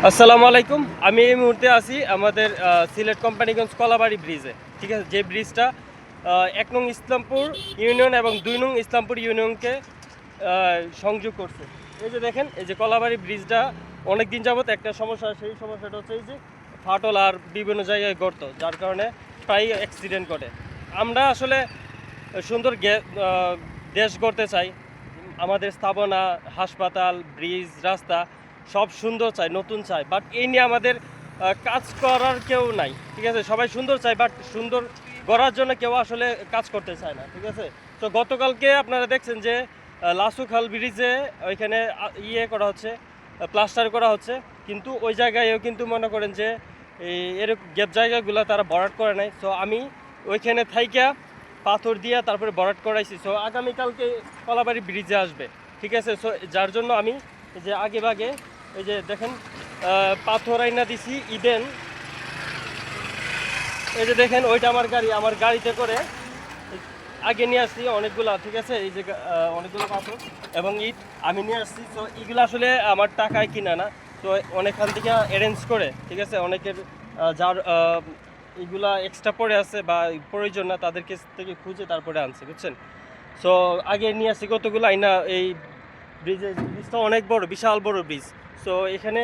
আসসালামু আলাইকুম। আমি এই মুহূর্তে আছি আমাদের সিলেট কোম্পানিগঞ্জ কলাবাড়ি ব্রিজে। ঠিক আছে, যে ব্রিজটা ১ নং ইসলামপুর ইউনিয়ন এবং ২ নং ইসলামপুর ইউনিয়নকে সংযোগ করছে। এই যে দেখেন, এই যে কলাবাড়ি ব্রিজটা অনেক দিন যাবত একটা সমস্যা, সেই সমস্যাটা হচ্ছে এই যে ফাটল আর বিভিন্ন জায়গায় গর্ত, যার কারণে প্রায় অ্যাক্সিডেন্ট ঘটে। আমরা আসলে সুন্দর দেশ গড়তে চাই, আমাদের স্থাপনা, হাসপাতাল, ব্রিজ, রাস্তা সব সুন্দর চাই, নতুন চাই, বাট এই নিয়ে আমাদের কাজ করার কেউ নাই। ঠিক আছে, সবাই সুন্দর চাই, বাট সুন্দর গড়ার জন্য কেউ আসলে কাজ করতে চায় না। ঠিক আছে, তো গতকালকে আপনারা দেখছেন যে লাসুখাল ব্রিজে ওইখানে ইয়ে করা হচ্ছে, প্লাস্টার করা হচ্ছে, কিন্তু ওই জায়গায়ও কিন্তু মনে করেন যে এরকম গ্যাপ জায়গাগুলো তারা ভরাট করে নাই। সো আমি ওইখানে থাইকা পাথর দিয়ে তারপরে ভরাট করাইছি। সো আগামীকালকে কলাবাড়ি ব্রিজে আসবে। ঠিক আছে, সো যার জন্য আমি যে আগে ভাগে এই যে দেখেন পাথর আইনা দিছি ইডেন। এই যে দেখেন, ওইটা আমার গাড়ি, আমার গাড়িতে করে আগে নিয়ে আসছি অনেকগুলা। ঠিক আছে, এই যে অনেকগুলো পাথর এবং ইট আমি নিয়ে আসছি। তো এগুলো আসলে আমার টাকায় কিনা না, তো অনেকখান থেকে অ্যারেঞ্জ করে, ঠিক আছে, অনেকের যার এগুলা এক্সট্রা পড়ে আছে বা প্রয়োজন না, তাদের কাছ থেকে খুঁজে তারপরে আনছি, বুঝছেন। সো আগে নিয়ে আসছি কতগুলো আইনা। এই ব্রিজটা অনেক বড়, বিশাল বড় ব্রিজ। সো এখানে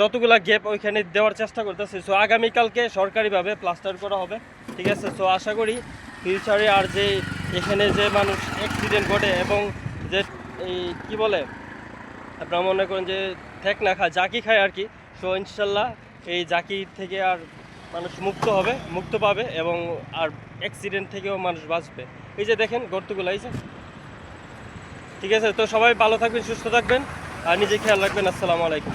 যতগুলা গ্যাপ ওইখানে দেওয়ার চেষ্টা করতেছে। সো আগামীকালকে সরকারিভাবে প্লাস্টার করা হবে। ঠিক আছে, সো আশা করি ফিউচারে আর যে এখানে যে মানুষ অ্যাক্সিডেন্ট ঘটে এবং যে এই কি বলে আপনারা মনে করেন যে ঠেক না খায়, জাকি খায় আর কি। সো ইনশাল্লাহ এই জাকি থেকে আর মানুষ মুক্ত পাবে এবং আর অ্যাক্সিডেন্ট থেকেও মানুষ বাঁচবে। এই যে দেখেন গর্তগুলো, এই যে। ঠিক আছে, তো সবাই ভালো থাকবেন, সুস্থ থাকবেন আর নিজে খেয়াল রাখবেন। আসসালামু আলাইকুম।